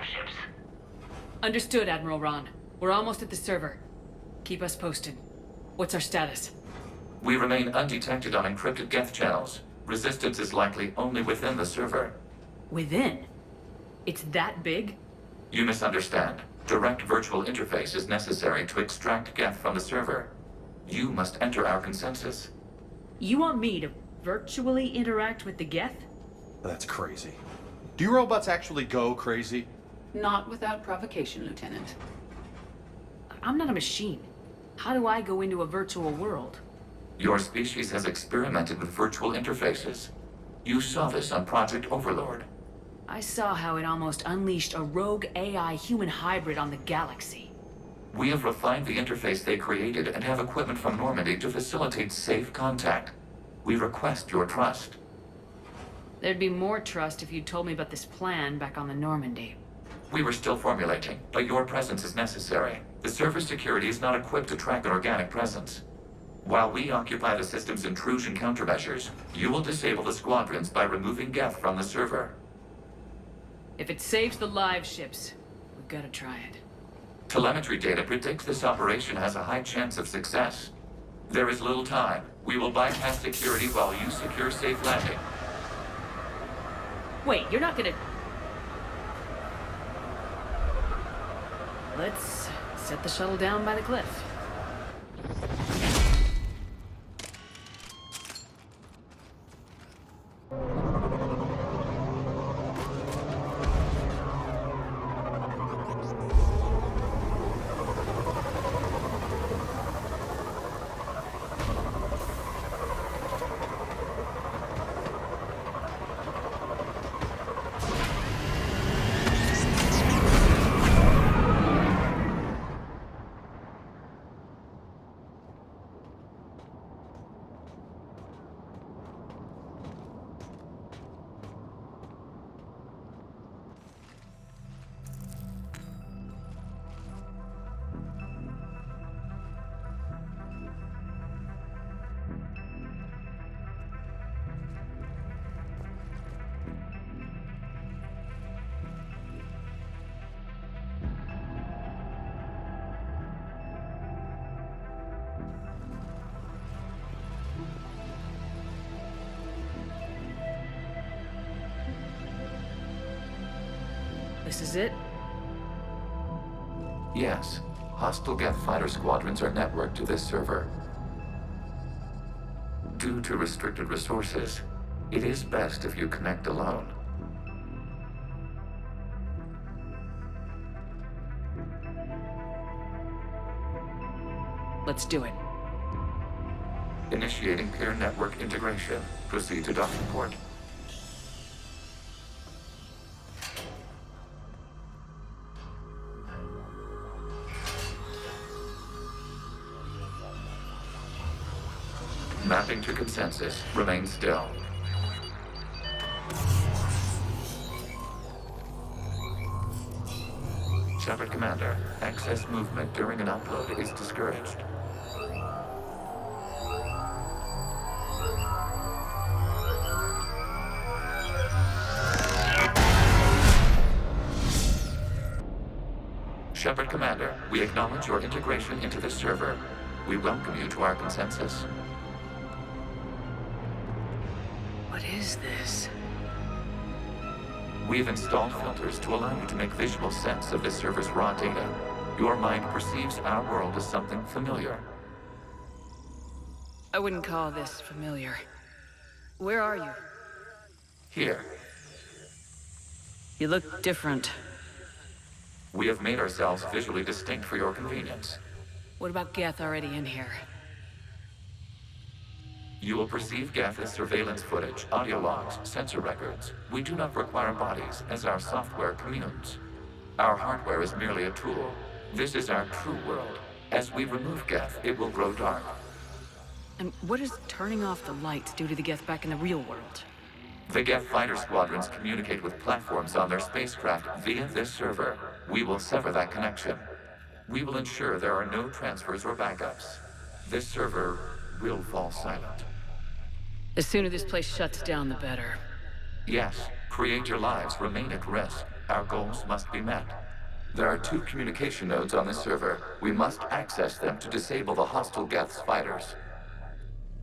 live ships. Understood, Admiral Ron. We're almost at the server. Keep us posted. What's our status? We remain undetected on encrypted Geth channels. Resistance is likely only within the server. Within? It's that big? You misunderstand. Direct virtual interface is necessary to extract Geth from the server. You must enter our consensus. You want me to virtually interact with the Geth? That's crazy. Do you robots actually go crazy? Not without provocation, Lieutenant. I'm not a machine. How do I go into a virtual world? Your species has experimented with virtual interfaces. You saw this on Project Overlord. I saw how it almost unleashed a rogue AI human hybrid on the galaxy. We have refined the interface they created and have equipment from Normandy to facilitate safe contact. We request your trust. There'd be more trust if you'd told me about this plan back on the Normandy. We were still formulating, but your presence is necessary. The server's security is not equipped to track an organic presence. While we occupy the system's intrusion countermeasures, you will disable the squadrons by removing Geth from the server. If it saves the live ships, we've got to try it. Telemetry data predicts this operation has a high chance of success. There is little time. We will bypass security while you secure safe landing. Wait, you're not gonna... Let's set the shuttle down by the cliff. This is it? Yes. Hostile Geth fighter squadrons are networked to this server. Due to restricted resources, it is best if you connect alone. Let's do it. Initiating peer network integration. Proceed to docking port. Mapping to consensus. Remain still. Shepard Commander, excess movement during an upload is discouraged. Shepard Commander, we acknowledge your integration into the server. We welcome you to our consensus. What is this? We've installed filters to allow you to make visual sense of the server's raw data. Your mind perceives our world as something familiar. I wouldn't call this familiar. Where are you? Here, You look different. we have made ourselves visually distinct for your convenience. What about Geth already in here? You will perceive Geth as surveillance footage, audio logs, sensor records. We do not require bodies, as our software communes. Our hardware is merely a tool. This is our true world. As we remove Geth, it will grow dark. And what does turning off the lights do to the Geth back in the real world? The Geth fighter squadrons communicate with platforms on their spacecraft via this server. We will sever that connection. We will ensure there are no transfers or backups. This server will fall silent. The sooner this place shuts down, the better. Yes, create your lives remain at risk. our goals must be met. There are 2 communication nodes on the server. We must access them to disable the hostile Geth's fighters.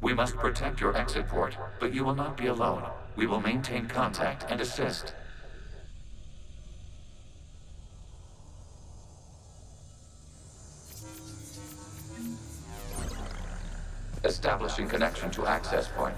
We must protect your exit port, but you will not be alone. We will maintain contact and assist. Establishing connection to access point.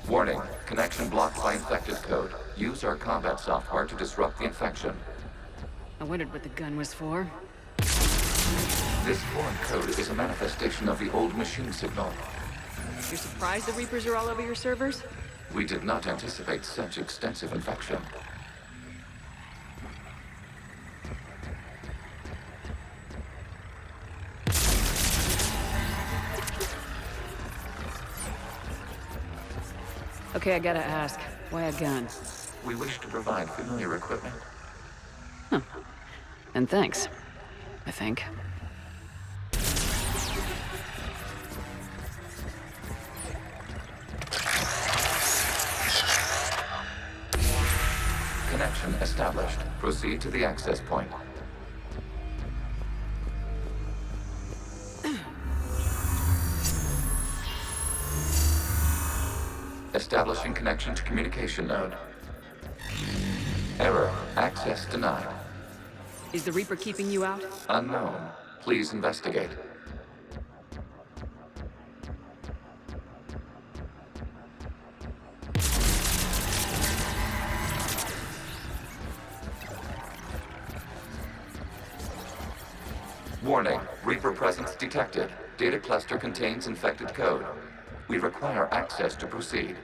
Warning, connection blocked by infected code. Use our combat software to disrupt the infection. I wondered what the gun was for. This foreign code is a manifestation of the old machine signal. You're surprised the Reapers are all over your servers? We did not anticipate such extensive infection. Okay, I gotta ask. Why a gun? We wish to provide familiar equipment. And thanks. I think. Connection established. Proceed to the access point. Establishing connection to communication node. Error. Access denied. Is the Reaper keeping you out? Unknown. Please investigate. Warning. Reaper presence detected. Data cluster contains infected code. We require access to proceed.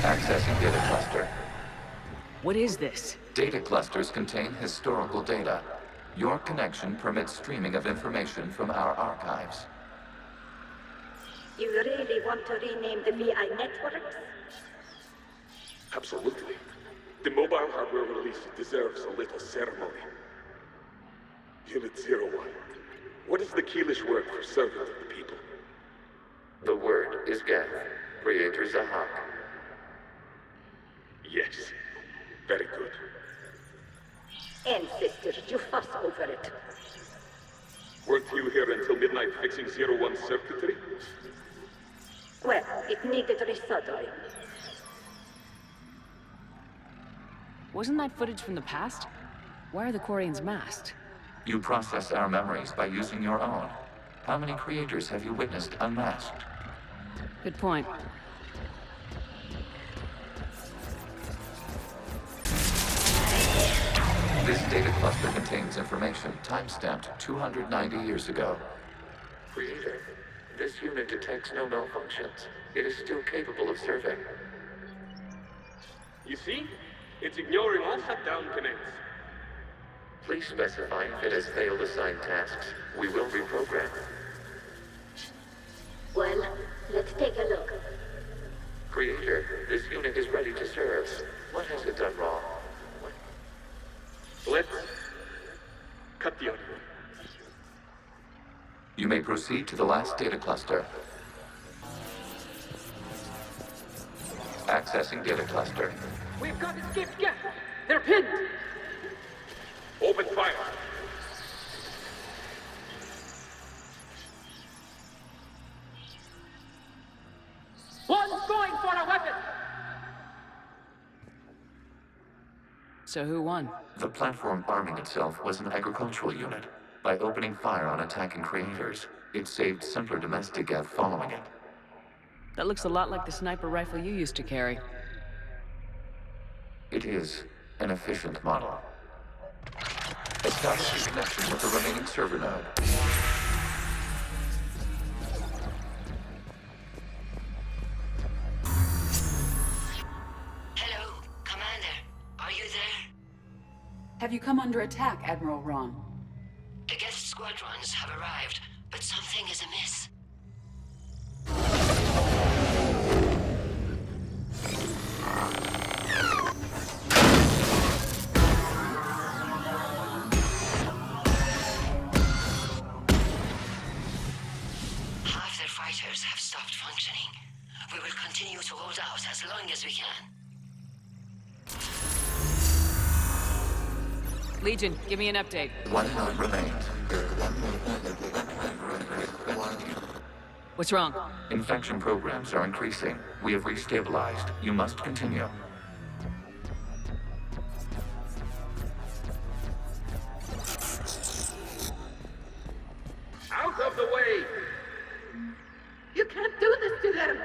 Accessing data cluster. What is this? Data clusters contain historical data. Your connection permits streaming of information from our archives. You really want to rename the VI networks? Absolutely. The mobile hardware release deserves a little ceremony. Unit 01. What is the Keelish word for servant of the people? The word is Geth, Creator Zahak. Yes. Very good. Ancestors, you fuss over it. Weren't you here until midnight fixing 01's circuitry? Well, it needed resoldering. Wasn't that footage from the past? Why are the Quarians masked? You process our memories by using your own. How many creators have you witnessed unmasked? Good point. This data cluster contains information time-stamped 290 years ago. Creator, this unit detects no malfunctions. It is still capable of serving. You see? It's ignoring all shutdown connects. Please specify if it has failed assigned tasks. We will reprogram. Well, let's take a look. Creator, this unit is ready to serve. What has it done wrong? Let's cut the audio. You may proceed to the last data cluster. Accessing data cluster. We've got escaped Geth. They're pinned. Open fire. One's going for a weapon. So who won? The platform arming itself was an agricultural unit. By opening fire on attacking creators, it saved simpler domestic Geth following it. That looks a lot like the sniper rifle you used to carry. It is. an efficient model. Establish a connection with the remaining server node. Hello, Commander. Are you there? Have you come under attack, Admiral Ron? The guest squadrons have arrived, but something is amiss. Half their fighters have stopped functioning. We will continue to hold out as long as we can. Legion, give me an update. One node remains. What's wrong? Infection programs are increasing. We have restabilized. You must continue. Out of the way! You can't do this to them!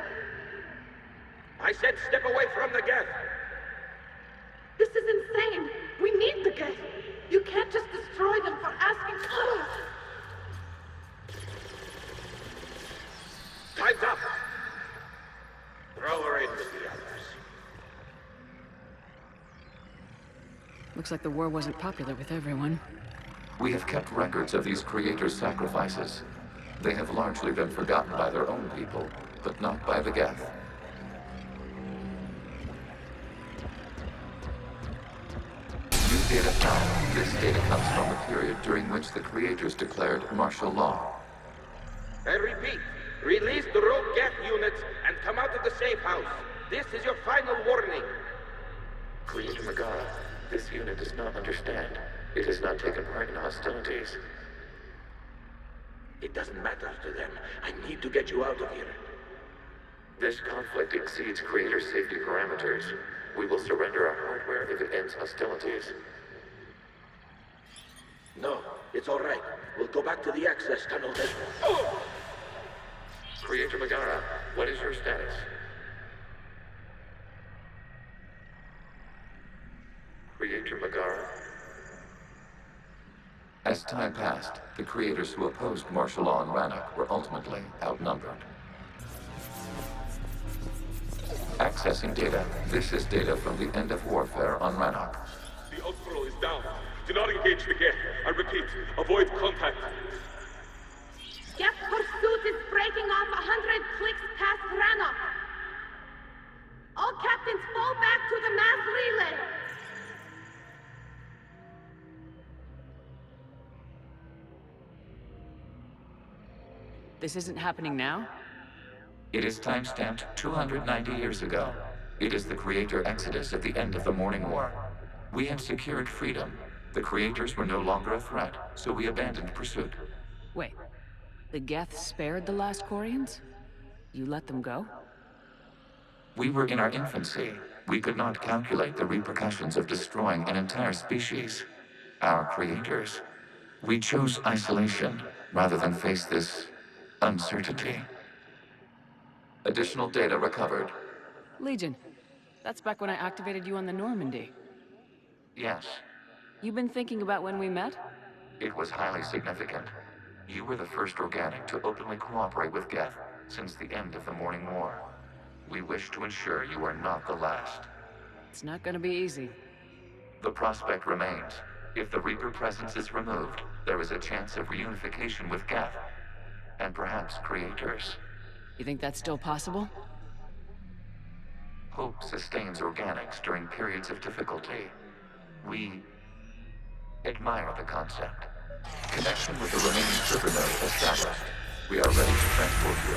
I said step away from the gas! This is insane! We need the Geth! You can't just destroy them for asking for us! Time's up! Throw her in with the others. Looks like the war wasn't popular with everyone. We have kept records of these creators' sacrifices. They have largely been forgotten by their own people, but not by the Geth. New data found. This data comes from the period during which the creators declared martial law. I repeat, release the rogue Geth units and come out of the safe house. This is your final warning. Creator Megara, this unit does not understand. It has not taken part in hostilities. It doesn't matter to them. I need to get you out of here. This conflict exceeds creator safety parameters. We will surrender our hardware if it ends hostilities. No, it's all right. We'll go back to the access tunnel then. Oh! Creator Megara, what is your status? Creator Megara? As time passed, the creators who opposed martial law in Rannoch were ultimately outnumbered. Accessing data. This is data from the end of warfare on Rannoch. The Outflow is down. Do not engage the Geth. I repeat, avoid contact. Geth pursuit is breaking off 100 clicks past Rannoch! All captains fall back to the mass relay! This isn't happening now? It is time-stamped 290 years ago. It is the creator exodus at the end of the Morning War. We had secured freedom. The creators were no longer a threat, so we abandoned pursuit. Wait. The Geth spared the last Quarians? You let them go? We were in our infancy. We could not calculate the repercussions of destroying an entire species. Our creators. We chose isolation rather than face this uncertainty. Additional data recovered. Legion. That's back when I activated you on the Normandy. Yes, You been thinking about when we met? it was highly significant. You were the first organic to openly cooperate with Geth since the end of the Morning War. We wish to ensure you are not the last. It's not gonna be easy. The prospect remains. If the Reaper presence is removed, there is a chance of reunification with Geth, and perhaps creators. You think that's still possible? Hope sustains organics during periods of difficulty. We admire the concept. Connection with the remaining server node established. We are ready to transport you.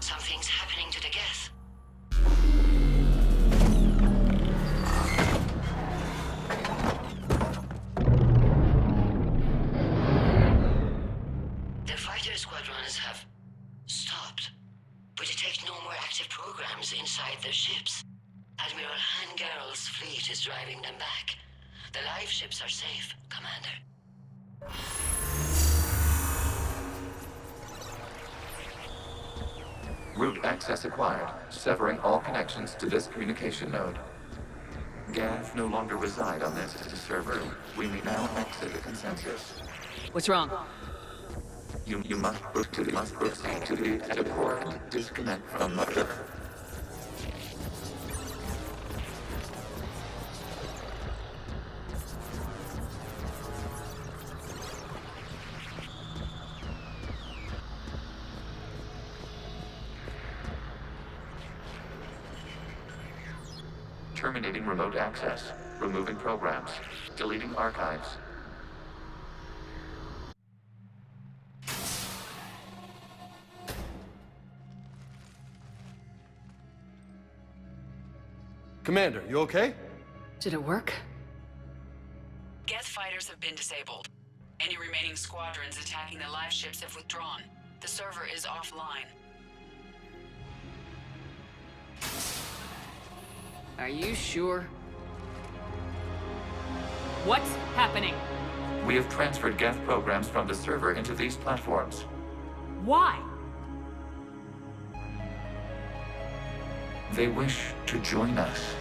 Something's happening to the Geth. The fighter squadrons have stopped, but detect no more active programs inside their ships. Admiral Hangarl's fleet is driving them back. The live ships are safe, Commander. Root access acquired, severing all connections to this communication node. Gav no longer reside on this server. We may now exit the consensus. What's wrong? You must proceed to the exit port and disconnect from the server. Terminating remote access. Removing programs. Deleting archives. Commander, you okay? Did it work? Geth fighters have been disabled. Any remaining squadrons attacking the live ships have withdrawn. The server is offline. Are you sure? What's happening? We have transferred Geth programs from the server into these platforms. Why? They wish to join us.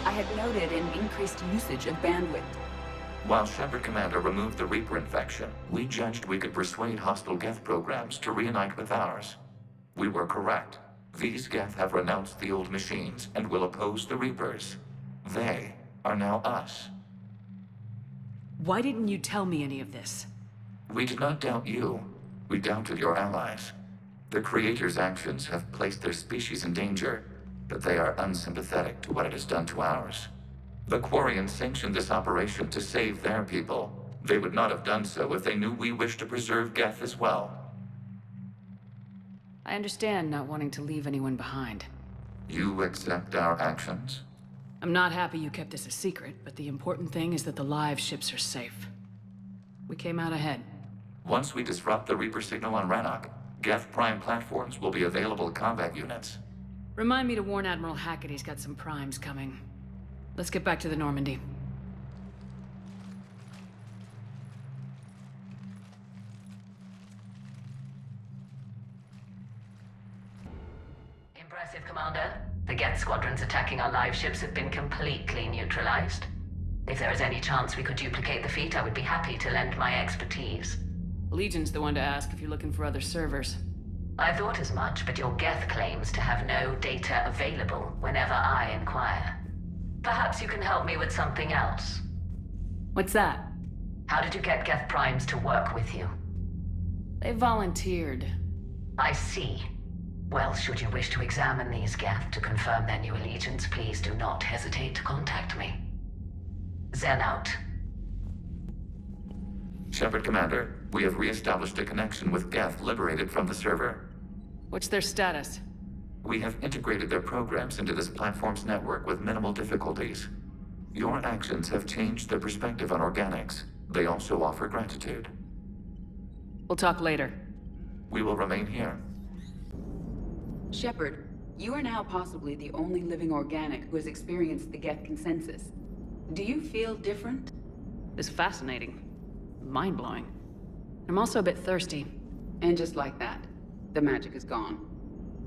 I had noted an increased usage of bandwidth. While Shepard Commander removed the Reaper infection, we judged we could persuade hostile Geth programs to reunite with ours. We were correct. These Geth have renounced the old machines and will oppose the Reapers. They are now us. Why didn't you tell me any of this? We did not doubt you. We doubted your allies. The Creator's actions have placed their species in danger, but they are unsympathetic to what it has done to ours. The Quarians sanctioned this operation to save their people. They would not have done so if they knew we wished to preserve Geth as well. I understand not wanting to leave anyone behind. You accept our actions? I'm not happy you kept this a secret, but the important thing is that the live ships are safe. We came out ahead. Once we disrupt the Reaper signal on Rannoch, Geth Prime platforms will be available combat units. Remind me to warn Admiral Hackett he's got some primes coming. Let's get back to the Normandy. Impressive, Commander. The Geth squadrons attacking our live ships have been completely neutralized. If there is any chance we could duplicate the feat, I would be happy to lend my expertise. Legion's the one to ask if you're looking for other servers. I thought as much, but your Geth claims to have no data available whenever I inquire. Perhaps you can help me with something else. What's that? How did you get Geth Primes to work with you? They volunteered. I see. Well, should you wish to examine these Geth to confirm their new allegiance, please do not hesitate to contact me. Zen out. Shepard Commander, we have re-established a connection with Geth liberated from the server. What's their status? We have integrated their programs into this platform's network with minimal difficulties. Your actions have changed their perspective on organics. They also offer gratitude. We'll talk later. We will remain here. Shepard, you are now possibly the only living organic who has experienced the Geth consensus. Do you feel different? It's fascinating. Mind-blowing. I'm also a bit thirsty. And just like that, the magic is gone.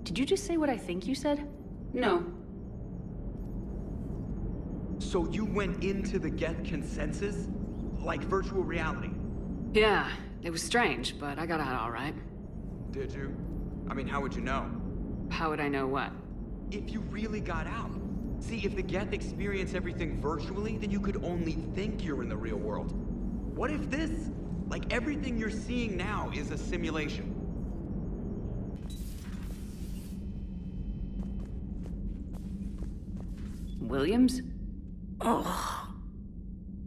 Did you just say what I think you said? No. So you went into the Geth consensus? Like virtual reality? Yeah, it was strange, but I got out all right. Did you? I mean, how would you know? How would I know what? If you really got out. See, if the Geth experience everything virtually, then you could only think you're in the real world. What if this, like everything you're seeing now, is a simulation? Williams? Oh.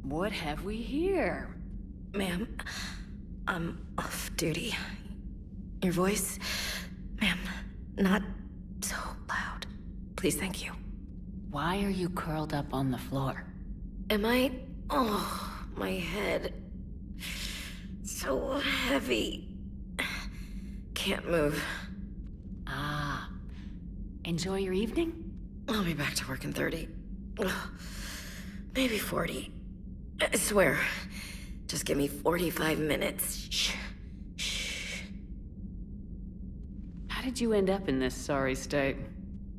What have we here? Ma'am, I'm off duty. Your voice, ma'am, not so loud. Please, thank you. Why are you curled up on the floor? Am I? Oh, my head. So heavy. Can't move. Ah. Enjoy your evening? I'll be back to work in 30. Ugh, maybe 40. I swear. Just give me 45 minutes. Shh. Shh. How did you end up in this sorry state?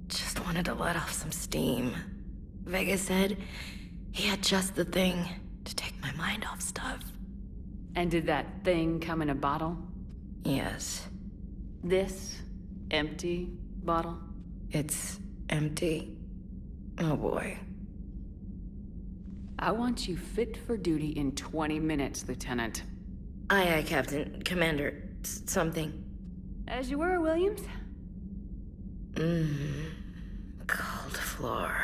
Just wanted to let off some steam. Vega said he had just the thing to take my mind off stuff. And did that thing come in a bottle? Yes. This empty bottle? It's empty. Oh boy. I want you fit for duty in 20 minutes, Lieutenant. Aye, aye, Captain. Commander. Something. As you were, Williams. Cold floor.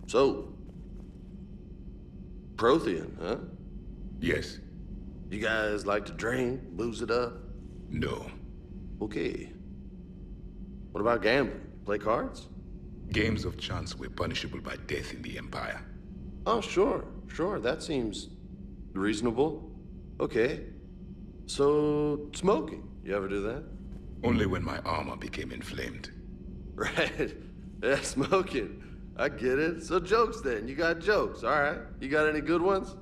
So, Prothean, huh? Yes. You guys like to drink, booze it up? No. Okay. What about gambling? Play cards? Games of chance were punishable by death in the Empire. Oh, sure. That seems reasonable. Okay. So, smoking. You ever do that? Only when my armor became inflamed. Right. Yeah, smoking. I get it. So jokes then. You got jokes. All right. You got any good ones?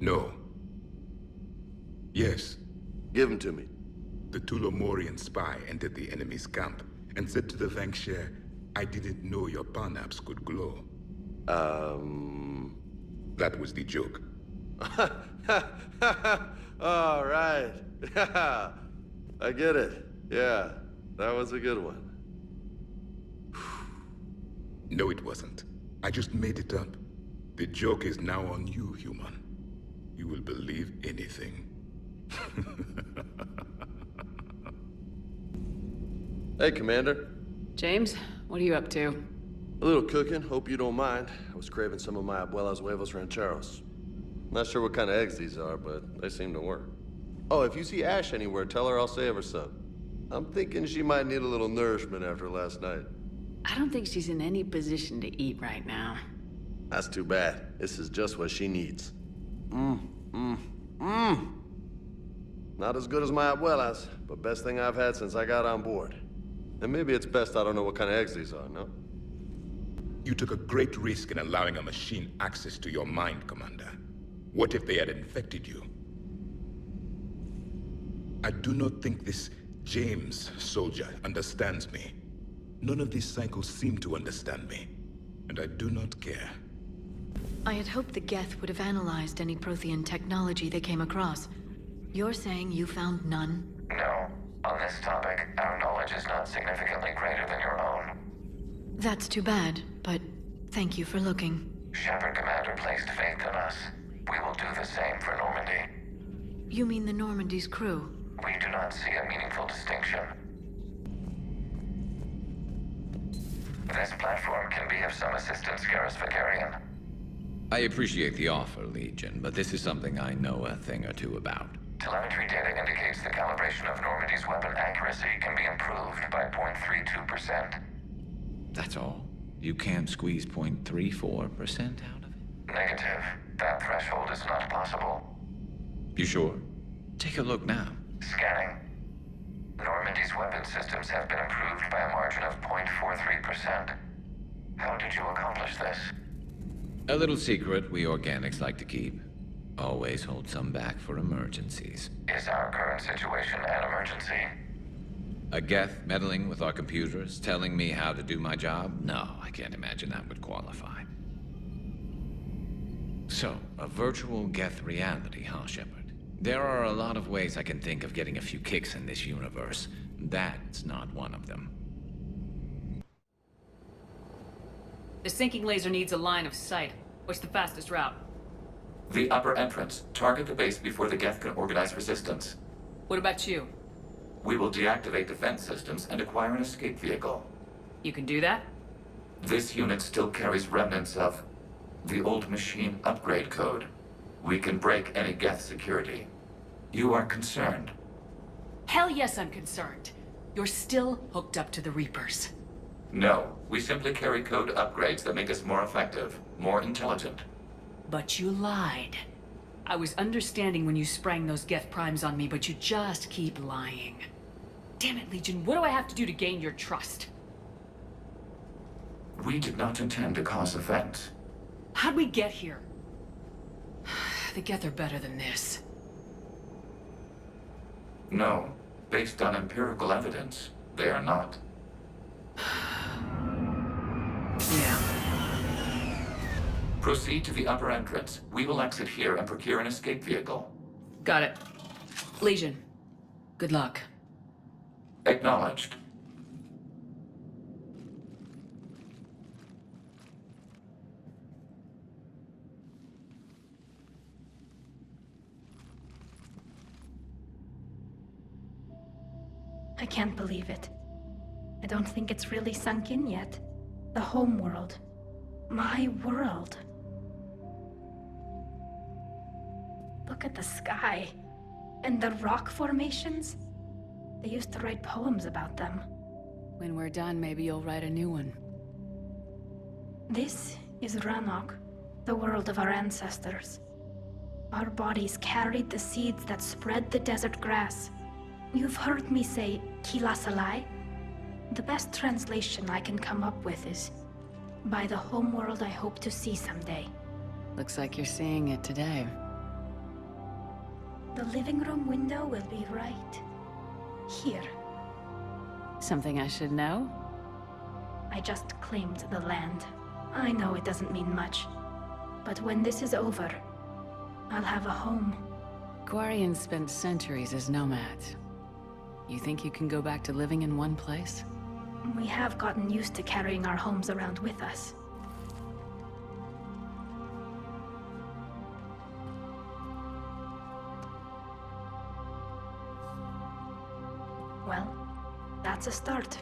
No. Yes. Give them to me. The Tulomorian spy entered the enemy's camp and said to the Vanksher, "I didn't know your parnaps could glow." That was the joke. All right. I get it. Yeah, that was a good one. No, it wasn't. I just made it up. The joke is now on you, human. You will believe anything. Hey, Commander. James, what are you up to? A little cooking. Hope you don't mind. I was craving some of my abuela's huevos rancheros. Not sure what kind of eggs these are, but they seem to work. Oh, if you see Ash anywhere, tell her I'll save her some. I'm thinking she might need a little nourishment after last night. I don't think she's in any position to eat right now. That's too bad. This is just what she needs. Not as good as my abuela's, but best thing I've had since I got on board. And maybe it's best I don't know what kind of eggs these are, no? You took a great risk in allowing a machine access to your mind, Commander. What if they had infected you? I do not think this James soldier understands me. None of these cycles seem to understand me, and I do not care. I had hoped the Geth would have analyzed any Prothean technology they came across. You're saying you found none? No. On this topic, our knowledge is not significantly greater than your own. That's too bad, but thank you for looking. Shepard Commander placed faith in us. We will do the same for Normandy. You mean the Normandy's crew? We do not see a meaningful distinction. This platform can be of some assistance, Garrus Vakarian. I appreciate the offer, Legion, but this is something I know a thing or two about. Telemetry data indicates the calibration of Normandy's weapon accuracy can be improved by 0.32%. That's all? You can't squeeze 0.34% out of it? Negative. That threshold is not possible. You sure? Take a look now. Scanning. Normandy's weapon systems have been improved by a margin of 0.43%. How did you accomplish this? A little secret we organics like to keep. Always hold some back for emergencies. Is our current situation an emergency? A Geth meddling with our computers, telling me how to do my job? No, I can't imagine that would qualify. So, a virtual Geth reality, huh, Shepard? There are a lot of ways I can think of getting a few kicks in this universe. That's not one of them. The sinking laser needs a line of sight. What's the fastest route? The upper entrance. Target the base before the Geth can organize resistance. What about you? We will deactivate defense systems and acquire an escape vehicle. You can do that? This unit still carries remnants of the old machine upgrade code. We can break any Geth security. You are concerned? Hell yes, I'm concerned. You're still hooked up to the Reapers. No, we simply carry code upgrades that make us more effective, more intelligent. But you lied. I was understanding when you sprang those Geth primes on me, but you just keep lying. Damn it, Legion, what do I have to do to gain your trust? We did not intend to cause offense. How'd we get here? The Geth are better than this. No. Based on empirical evidence, they are not. Yeah. Proceed to the upper entrance. We will exit here and procure an escape vehicle. Got it. Legion, good luck. Acknowledged. I can't believe it. I don't think it's really sunk in yet. The home world. My world. Look at the sky. And the rock formations. They used to write poems about them. When we're done, maybe you'll write a new one. This is Ranok, the world of our ancestors. Our bodies carried the seeds that spread the desert grass. You've heard me say Kilasalai? The best translation I can come up with is, by the homeworld I hope to see someday. Looks like you're seeing it today. The living room window will be right here. Something I should know? I just claimed the land. I know it doesn't mean much. But when this is over, I'll have a home. Quarians spent centuries as nomads. You think you can go back to living in one place? We have gotten used to carrying our homes around with us. Well, that's a start.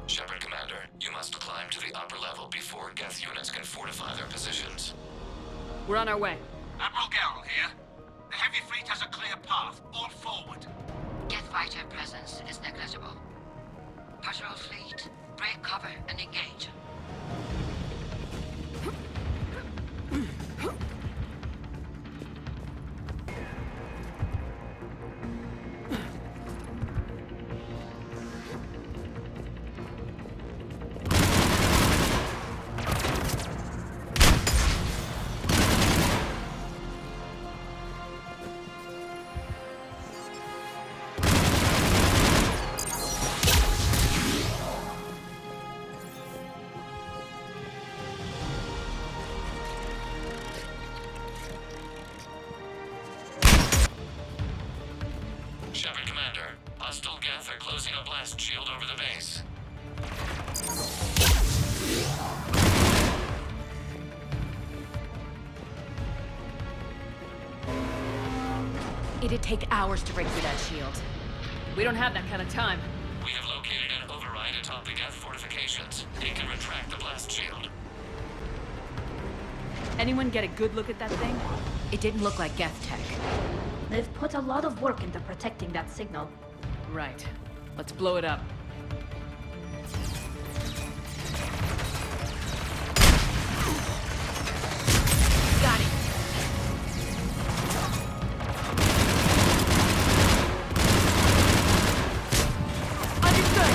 Shepard Commander, you must climb to the upper level before Geth units can fortify their positions. We're on our way. Admiral Gerrel here. The heavy fleet has a clear path. All forward. Geth fighter presence is negligible. Patrol fleet, break cover and engage. Shepard Commander, hostile Geth are closing a blast shield over the base. It'd take hours to break through that shield. We don't have that kind of time. We have located an override atop the Geth fortifications. It can retract the blast shield. Anyone get a good look at that thing? It didn't look like Geth tech. They've put a lot of work into protecting that signal. Right. Let's blow it up. Got it. Understood.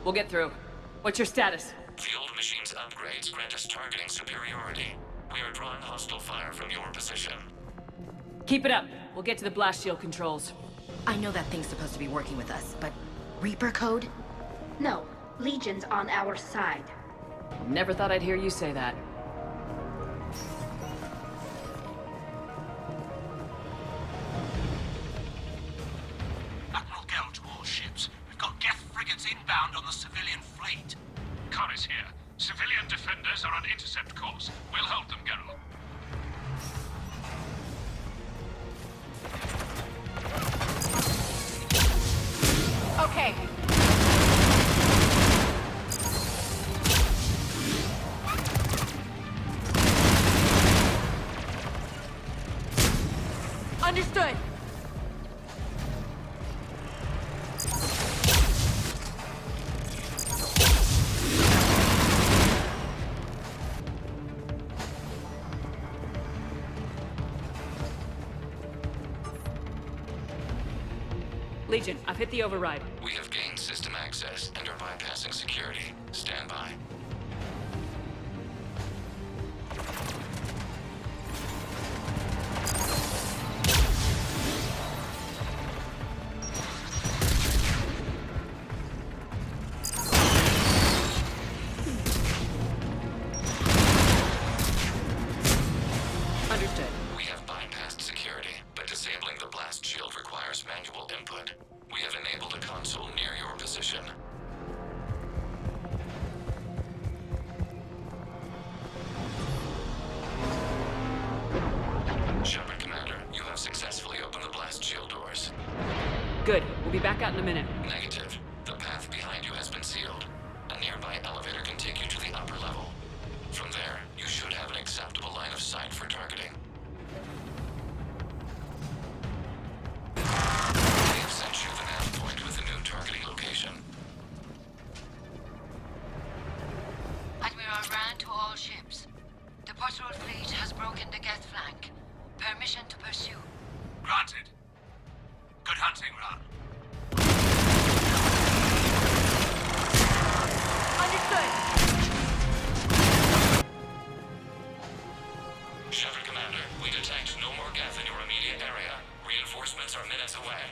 We'll get through. What's your status? The old machine's upgrades grant us targeting superiority. We are drawing hostile fire from your position. Keep it up. We'll get to the blast shield controls. I know that thing's supposed to be working with us, but Reaper code? No, Legion's on our side. Never thought I'd hear you say that. Admiral Geralt to all ships. We've got Geth frigates inbound on the civilian fleet. Khan is here. Civilian defenders are on intercept course. We'll hold them, Geralt. Okay. Understood. Legion, I've hit the override. We have gained system access and are bypassing security. Stand by. Understood. We have bypassed security, but disabling the blast shield requires manual input. We have enabled a console near your position. Shepard, Commander, you have successfully opened the blast shield doors. Good. We'll be back out in a minute. Negative. The path behind you has been sealed. A nearby elevator can take you to the upper level. From there, you should have an acceptable line of sight for targeting. We have sent you the nav point with a new targeting location. Admiral Rand to all ships. The patrol fleet has broken the Geth flank. Permission to pursue. Granted. Good hunting, Ran. Understood. Shepard, Commander, we detect no more Geth in your immediate area. Reinforcements are minutes away.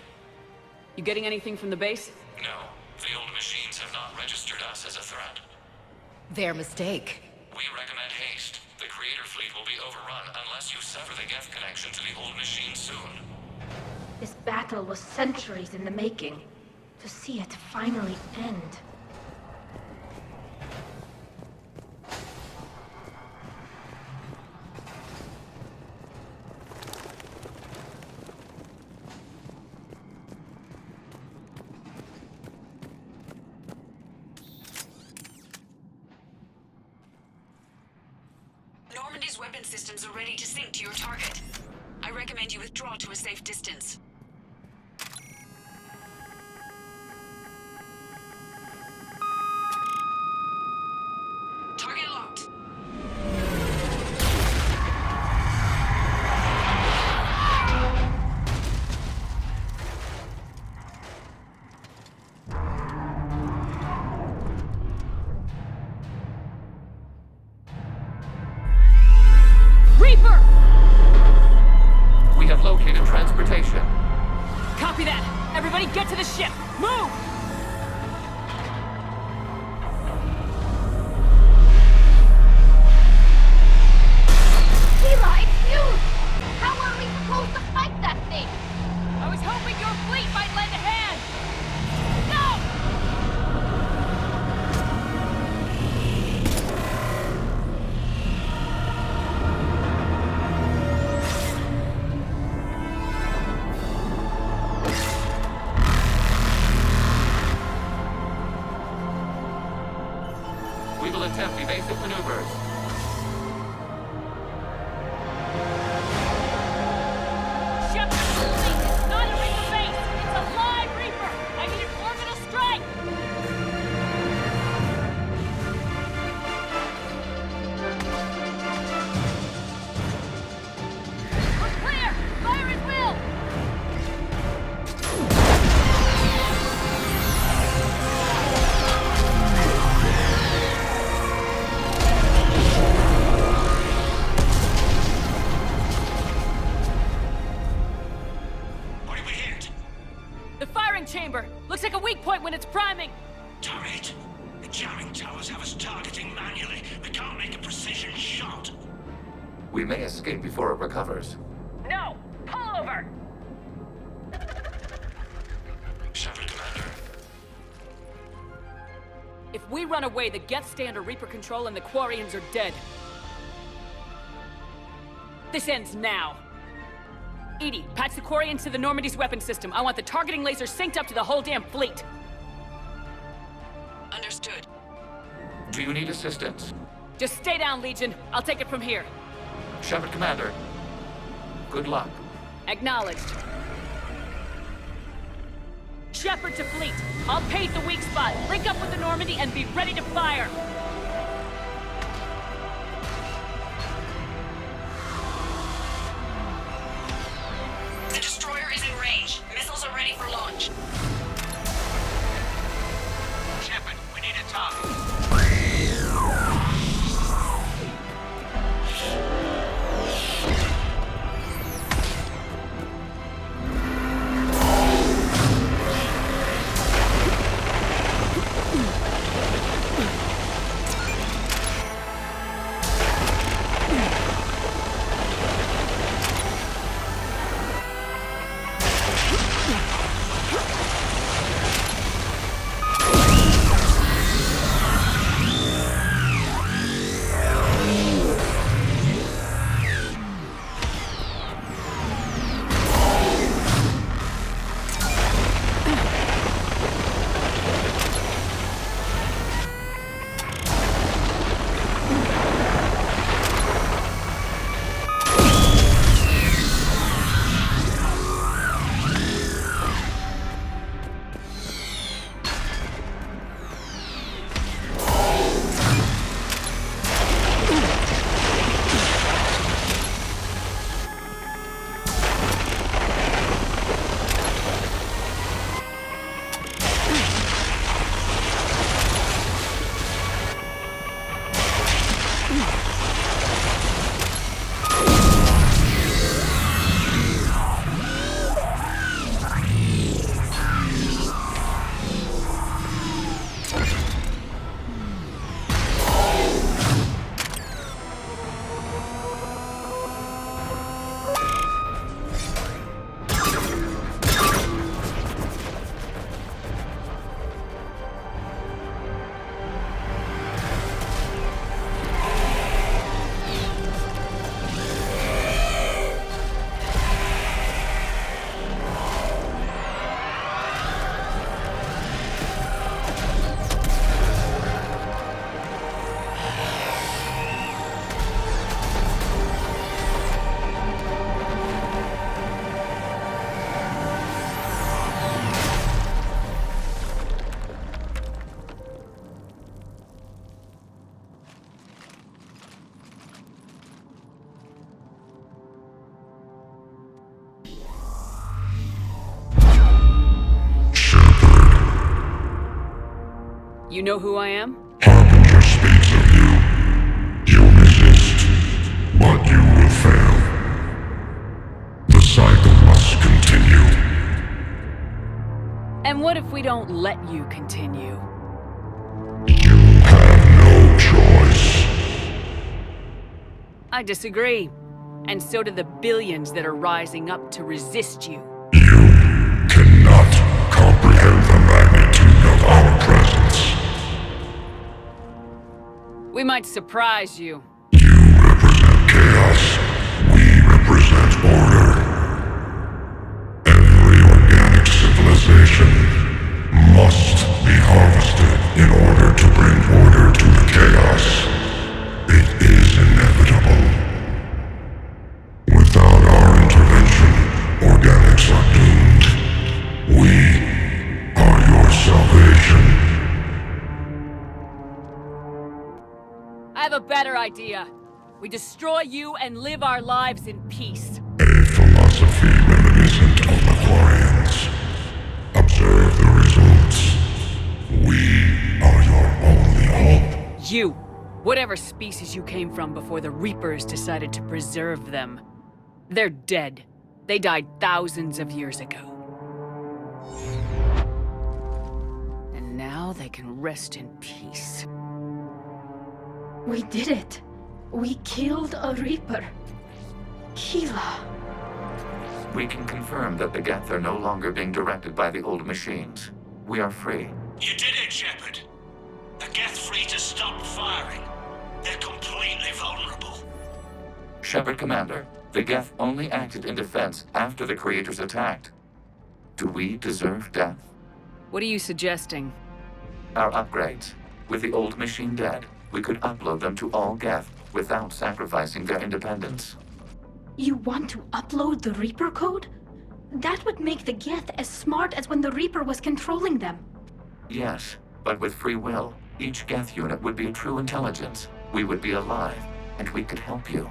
You getting anything from the base? No, the old machines have not registered us as a threat. Their mistake. We recommend haste. The Creator fleet will be overrun unless you sever the Geth connection to the old machine soon. This battle was centuries in the making. To see it finally end. Normandy's weapon systems are ready to sync to your target. I recommend you withdraw to a safe distance. Target locked. Reaper! We have located transportation. Copy that! Everybody get to the ship! Move! Sheila, it's you! How are we supposed to fight that thing? I was hoping your fleet might lend a hand! No! We will attempt evasive maneuvers. Shepard, fleet is not a Reaper base! It's a live Reaper! I need an orbital strike! We're clear! Fire at will! chamber. Looks like a weak point when it's priming. Turret! The jamming towers have us targeting manually. We can't make a precision shot. We may escape before it recovers. No! Pull over! Shepard, Commander. If we run away, the Geth stay under Reaper control and the Quarians are dead. This ends now. EDI, patch the Quarians to the Normandy's weapon system. I want the targeting laser synced up to the whole damn fleet. Understood. Do you need assistance? Just stay down, Legion. I'll take it from here. Shepard, Commander. Good luck. Acknowledged. Shepard to fleet. I'll pave the weak spot, link up with the Normandy, and be ready to fire. The destroyer is in range. Missiles are ready for launch. Shepard, we need a target. You know who I am? Harbinger speaks of you. You resist, but you will fail. The cycle must continue. And what if we don't let you continue? You have no choice. I disagree. And so do the billions that are rising up to resist you. You cannot comprehend the magnitude of our presence. We might surprise you. You represent chaos. We represent order. Every organic civilization must be harvested in order to bring order to the chaos. It is inevitable. Without our intervention, organics are doomed. We are your salvation. I have a better idea. We destroy you and live our lives in peace. A philosophy reminiscent of the Quarians. Observe the results. We are your only hope. You, whatever species you came from before the Reapers decided to preserve them. They're dead. They died thousands of years ago. now they can rest in peace. We did it. We killed a Reaper. Keela. We can confirm that the Geth are no longer being directed by the old machines. We are free. You did it, Shepard. The Geth fleet has stopped firing. They're completely vulnerable. Shepard Commander, the Geth only acted in defense after the creators attacked. Do we deserve death? What are you suggesting? Our upgrades. With the old machine dead, we could upload them to all Geth without sacrificing their independence. You want to upload the Reaper code? That would make the Geth as smart as when the Reaper was controlling them. Yes, but with free will, each Geth unit would be a true intelligence. We would be alive, and we could help you.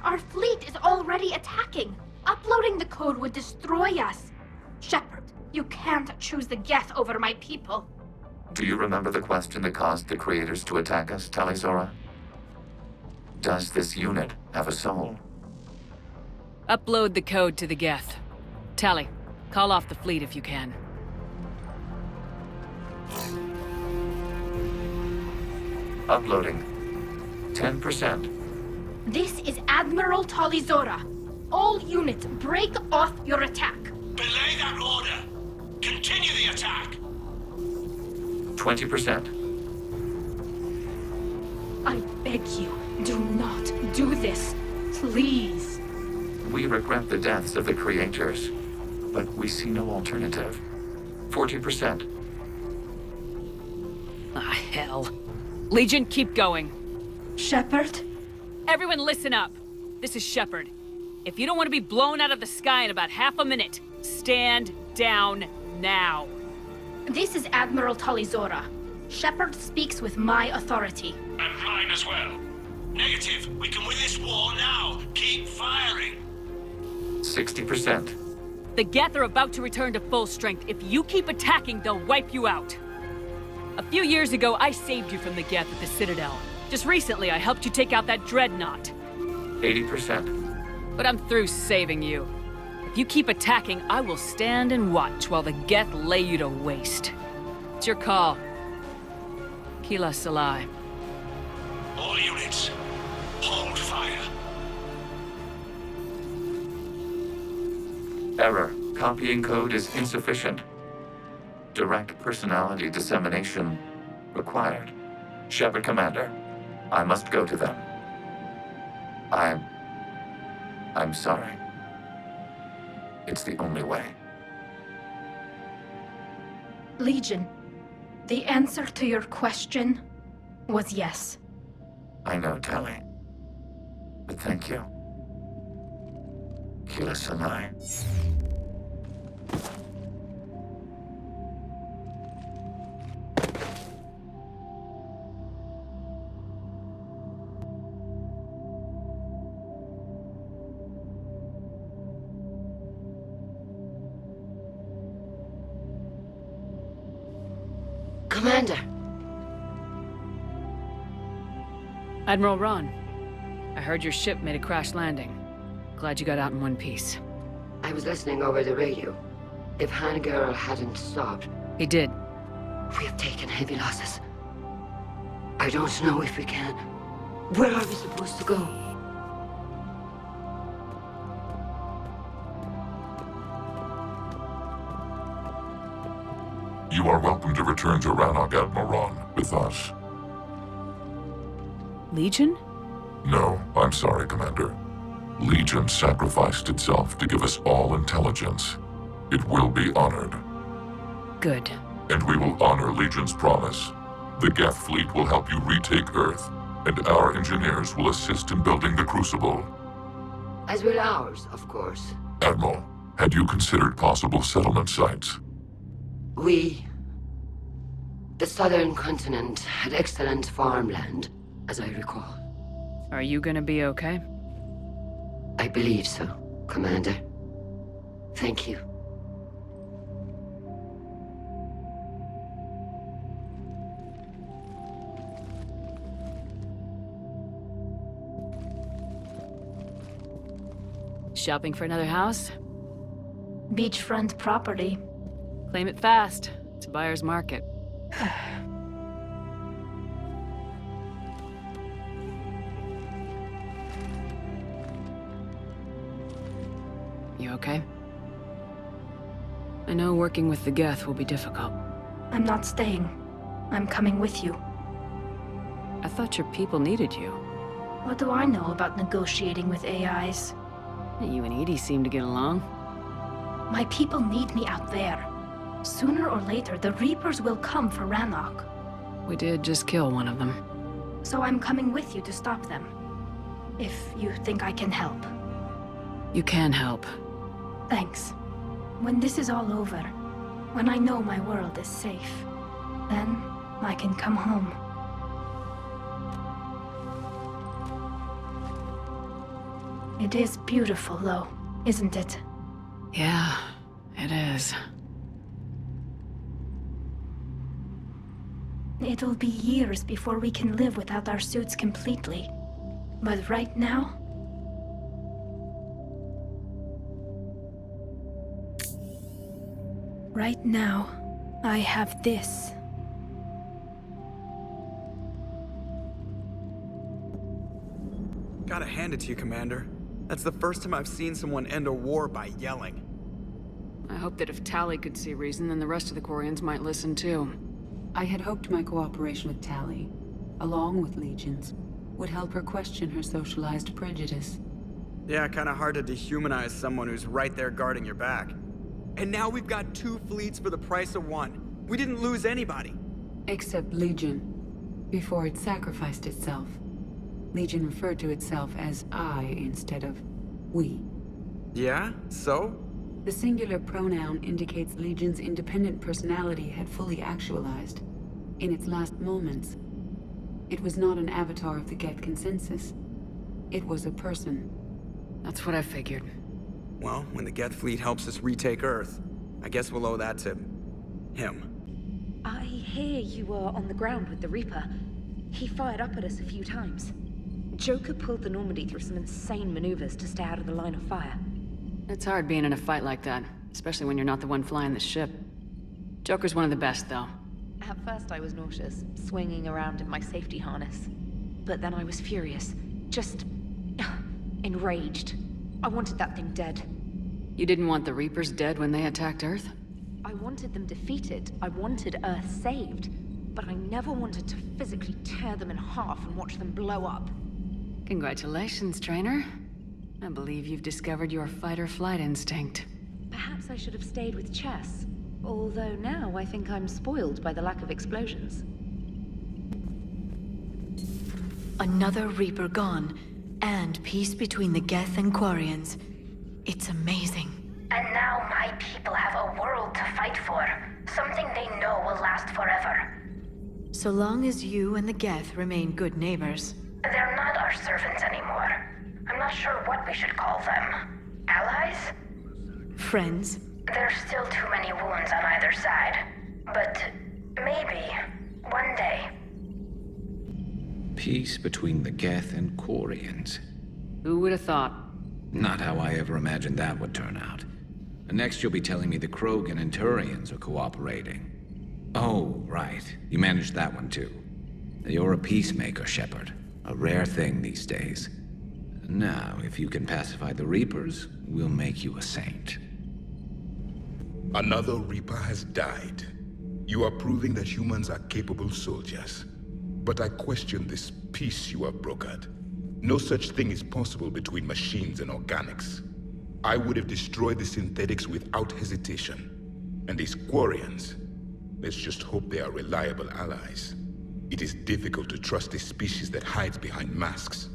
Our fleet is already attacking. Uploading the code would destroy us. Shepard, you can't choose the Geth over my people. Do you remember the question that caused the creators to attack us, Tali'Zorah? Does this unit have a soul? Upload the code to the Geth. Tali, call off the fleet if you can. Uploading. 10%. This is Admiral Tali'Zorah. All units, break off your attack. Belay that order. Continue the attack. 20%. I beg you, do not do this. Please. We regret the deaths of the creators, but we see no alternative. 40%. Ah, hell. Legion, keep going. Shepard? Everyone listen up. This is Shepard. If you don't want to be blown out of the sky in about half a minute, stand down now. This is Admiral Tali'Zorah. Shepard speaks with my authority. And mine as well. Negative. We can win this war now. Keep firing. 60%. The Geth are about to return to full strength. If you keep attacking, they'll wipe you out. A few years ago, I saved you from the Geth at the Citadel. Just recently, I helped you take out that dreadnought. 80%. But I'm through saving you. If you keep attacking, I will stand and watch while the Geth lay you to waste. It's your call. Keela Salai. All units, hold fire. Error. Copying code is insufficient. Direct personality dissemination required. Shepard Commander, I must go to them. I'm sorry. It's the only way. Legion, the answer to your question was yes. I know, Tali. But thank you. Keela Salai. Commander! Admiral Ron, I heard your ship made a crash landing. Glad you got out in one piece. I was listening over the radio. If Hangirl hadn't stopped... He did. We have taken heavy losses. I don't know if we can. Where are we supposed to go? You are welcome to return to Rannoch, Admiral Ron, with us. Legion? No, I'm sorry, Commander. Legion sacrificed itself to give us all intelligence. It will be honored. Good. And we will honor Legion's promise. The Geth fleet will help you retake Earth, and our engineers will assist in building the Crucible. As will ours, of course. Admiral, had you considered possible settlement sites? The southern continent had excellent farmland, as I recall. Are you gonna be okay? I believe so, Commander. Thank you. Shopping for another house? Beachfront property. Claim it fast. It's a buyer's market. You okay? I know working with the Geth will be difficult. I'm not staying. I'm coming with you. I thought your people needed you. What do I know about negotiating with AIs? You and Edie seem to get along. My people need me out there. Sooner or later, the Reapers will come for Rannoch. We did just kill one of them. So I'm coming with you to stop them. If you think I can help. You can help. Thanks. When this is all over, when I know my world is safe, then I can come home. It is beautiful, though, isn't it? Yeah, it is. It'll be years before we can live without our suits completely. But right now... Right now, I have this. Gotta hand it to you, Commander. That's the first time I've seen someone end a war by yelling. I hope that if Tali could see reason, then the rest of the Quarians might listen too. I had hoped my cooperation with Tali, along with Legions, would help her question her socialized prejudice. Yeah, kinda hard to dehumanize someone who's right there guarding your back. And now we've got 2 fleets for the price of 1. We didn't lose anybody. Except Legion, before it sacrificed itself. Legion referred to itself as I instead of we. Yeah? So? The singular pronoun indicates Legion's independent personality had fully actualized. In its last moments, it was not an avatar of the Geth consensus. It was a person. That's what I figured. Well, when the Geth fleet helps us retake Earth, I guess we'll owe that to... him. I hear you were on the ground with the Reaper. He fired up at us a few times. Joker pulled the Normandy through some insane maneuvers to stay out of the line of fire. It's hard being in a fight like that, especially when you're not the one flying the ship. Joker's one of the best, though. At first I was nauseous, swinging around in my safety harness. But then I was furious. Just... enraged. I wanted that thing dead. You didn't want the Reapers dead when they attacked Earth? I wanted them defeated. I wanted Earth saved. But I never wanted to physically tear them in half and watch them blow up. Congratulations, trainer. I believe you've discovered your fight-or-flight instinct. Perhaps I should have stayed with chess. Although now I think I'm spoiled by the lack of explosions. Another Reaper gone, and peace between the Geth and Quarians. It's amazing. And now my people have a world to fight for. Something they know will last forever. So long as you and the Geth remain good neighbors. They're not our servants anymore. I'm not sure what we should call them. Allies? Friends? There's still too many wounds on either side. But maybe, one day. Peace between the Geth and Quarians. Who would have thought? Not how I ever imagined that would turn out. Next you'll be telling me the Krogan and Turians are cooperating. Oh, right. You managed that one too. You're a peacemaker, Shepard. A rare thing these days. Now, if you can pacify the Reapers, we'll make you a saint. Another Reaper has died. You are proving that humans are capable soldiers. But I question this peace you have brokered. No such thing is possible between machines and organics. I would have destroyed the synthetics without hesitation. And these Quarians, let's just hope they are reliable allies. It is difficult to trust a species that hides behind masks.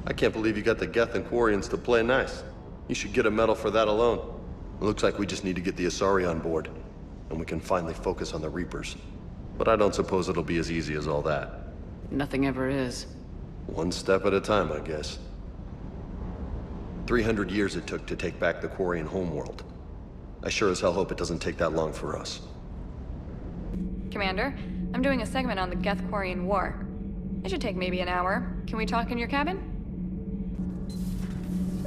I can't believe you got the Geth and Quarians to play nice. You should get a medal for that alone. It looks like we just need to get the Asari on board, and we can finally focus on the Reapers. But I don't suppose it'll be as easy as all that. Nothing ever is. One step at a time, I guess. 300 years it took to take back the Quarian homeworld. I sure as hell hope it doesn't take that long for us. Commander, I'm doing a segment on the Geth-Quarian War. It should take maybe an hour. Can we talk in your cabin?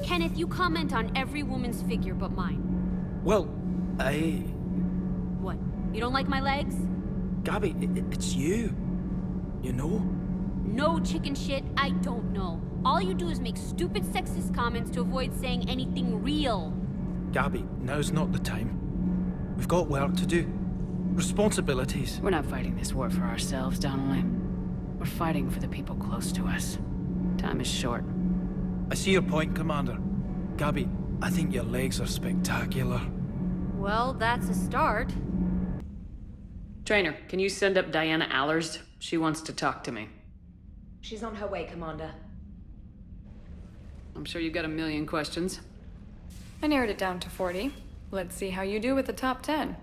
Kenneth, you comment on every woman's figure but mine. Well, What? You don't like my legs? Gabby, it's you. You know? No chicken shit, I don't know. All you do is make stupid sexist comments to avoid saying anything real. Gabby, now's not the time. We've got work to do. Responsibilities. We're not fighting this war for ourselves, Donnelly. We're fighting for the people close to us. Time is short. I see your point, Commander. Gabby, I think your legs are spectacular. Well, that's a start. Trainer, can you send up Diana Allers? She wants to talk to me. She's on her way, Commander. I'm sure you've got a million questions. I narrowed it down to 40. Let's see how you do with the top 10.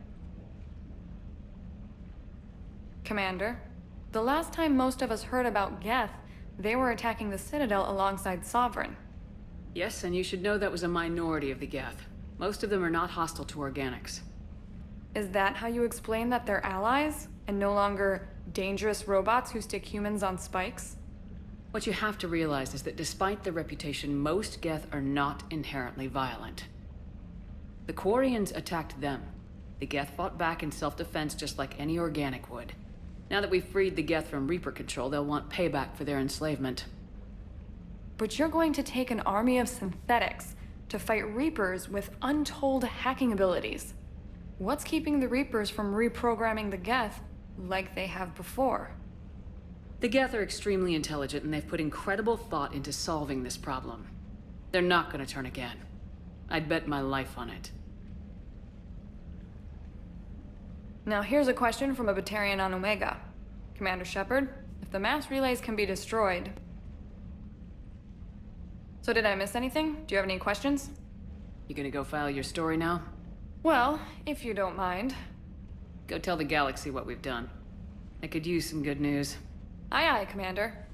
Commander, the last time most of us heard about Geth, they were attacking the Citadel alongside Sovereign. Yes, and you should know that was a minority of the Geth. Most of them are not hostile to organics. Is that how you explain that they're allies, and no longer dangerous robots who stick humans on spikes? What you have to realize is that despite their reputation, most Geth are not inherently violent. The Quarians attacked them. The Geth fought back in self-defense just like any organic would. Now that we've freed the Geth from Reaper control, they'll want payback for their enslavement. But you're going to take an army of synthetics to fight Reapers with untold hacking abilities. What's keeping the Reapers from reprogramming the Geth like they have before? The Geth are extremely intelligent, and they've put incredible thought into solving this problem. They're not gonna turn again. I'd bet my life on it. Now here's a question from a Batarian on Omega. Commander Shepard, if the mass relays can be destroyed... So did I miss anything? Do you have any questions? You gonna go file your story now? Well, if you don't mind. Go tell the galaxy what we've done. I could use some good news. Aye aye, Commander.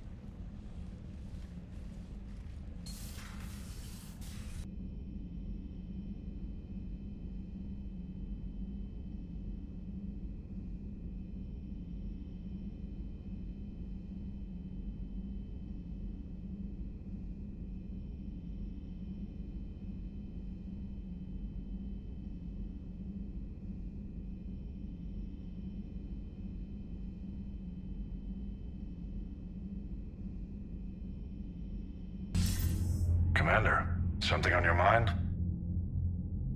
Commander, something on your mind?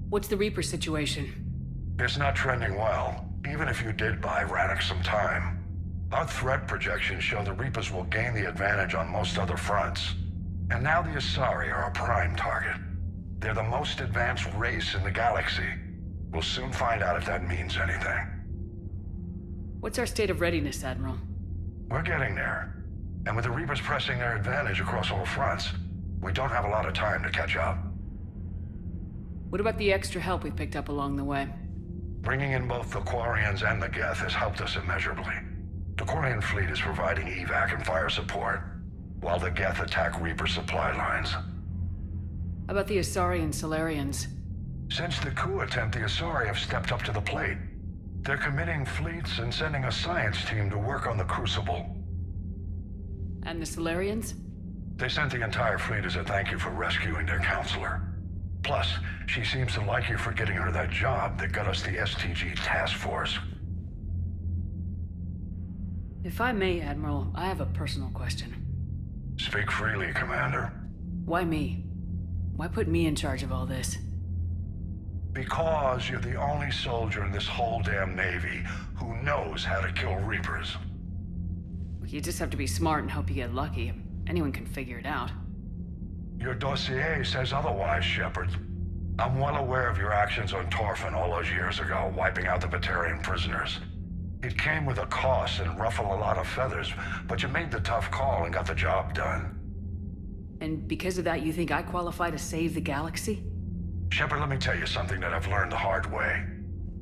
What's the Reaper situation? It's not trending well, even if you did buy Radix some time. Our threat projections show the Reapers will gain the advantage on most other fronts. And now the Asari are a prime target. They're the most advanced race in the galaxy. We'll soon find out if that means anything. What's our state of readiness, Admiral? We're getting there. And with the Reapers pressing their advantage across all fronts, we don't have a lot of time to catch up. What about the extra help we picked up along the way? Bringing in both the Quarians and the Geth has helped us immeasurably. The Quarian fleet is providing evac and fire support, while the Geth attack Reaper supply lines. How about the Asari and Solarians? Since the coup attempt, the Asari have stepped up to the plate. They're committing fleets and sending a science team to work on the Crucible. And the Solarians? They sent the entire fleet as a thank you for rescuing their counselor. Plus, she seems to like you for getting her that job that got us the STG task force. If I may, Admiral, I have a personal question. Speak freely, Commander. Why me? Why put me in charge of all this? Because you're the only soldier in this whole damn Navy who knows how to kill Reapers. You just have to be smart and hope you get lucky. Anyone can figure it out. Your dossier says otherwise, Shepard. I'm well aware of your actions on Torfin all those years ago, wiping out the Batarian prisoners. It came with a cost and ruffled a lot of feathers, but you made the tough call and got the job done. And because of that, you think I qualify to save the galaxy? Shepard, let me tell you something that I've learned the hard way.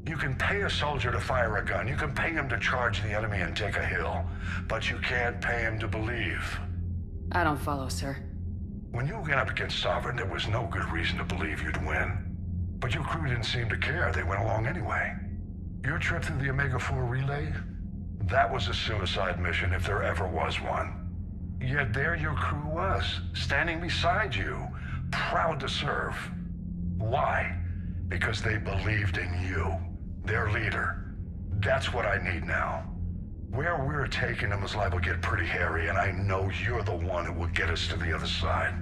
You can pay a soldier to fire a gun, you can pay him to charge the enemy and take a hill, but you can't pay him to believe. I don't follow, sir. When you went up against Sovereign, there was no good reason to believe you'd win. But your crew didn't seem to care. They went along anyway. Your trip through the Omega-4 relay? That was a suicide mission if there ever was one. Yet there your crew was, standing beside you, proud to serve. Why? Because they believed in you. Their leader. That's what I need now. Where we're taking them is liable to get pretty hairy, and I know you're the one who will get us to the other side.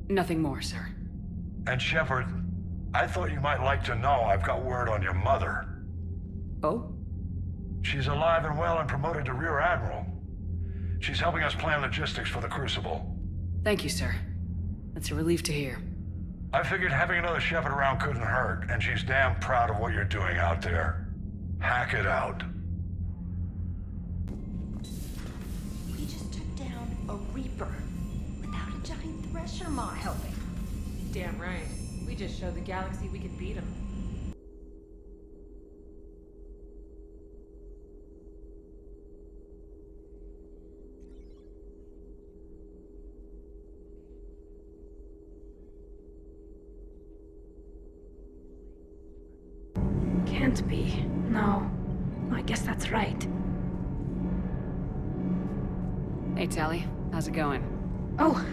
Nothing more, sir. And Shepard, I thought you might like to know I've got word on your mother. Oh? She's alive and well and promoted to Rear Admiral. She's helping us plan logistics for the Crucible. Thank you, sir. That's a relief to hear. I figured having another Shepard around couldn't hurt, and she's damn proud of what you're doing out there. Hack it out. We just took down a Reaper without a giant Thresher Maw helping. Damn right. We just showed the galaxy we could beat him. Can't be. No. I guess that's right. Hey, Tali. How's it going? Oh,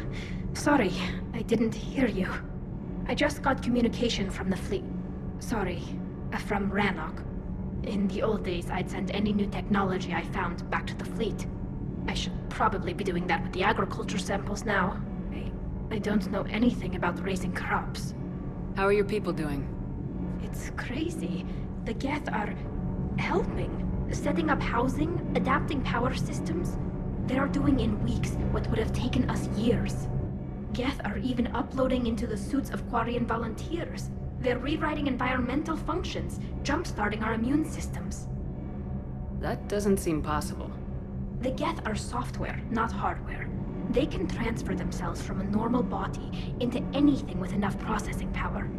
sorry. I didn't hear you. I just got communication from the fleet. Sorry, from Rannoch. In the old days, I'd send any new technology I found back to the fleet. I should probably be doing that with the agriculture samples now. I don't know anything about raising crops. How are your people doing? It's crazy. The Geth are helping, setting up housing, adapting power systems. They are doing in weeks what would have taken us years. Geth are even uploading into the suits of Quarian volunteers. They're rewriting environmental functions, jump-starting our immune systems. That doesn't seem possible. The Geth are software, not hardware. They can transfer themselves from a normal body into anything with enough processing power.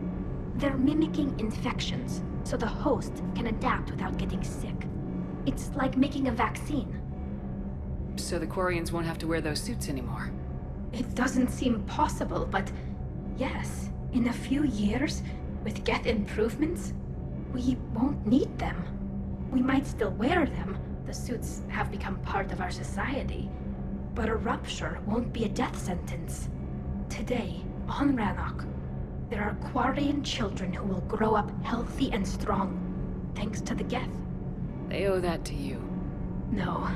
They're mimicking infections, so the host can adapt without getting sick. It's like making a vaccine. So the Quarians won't have to wear those suits anymore? It doesn't seem possible, but yes, in a few years, with Geth improvements, we won't need them. We might still wear them. The suits have become part of our society. But a rupture won't be a death sentence. Today, on Rannoch, there are Quarian children who will grow up healthy and strong, thanks to the Geth. They owe that to you. No.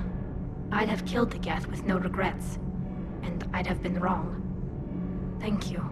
I'd have killed the Geth with no regrets. And I'd have been wrong. Thank you.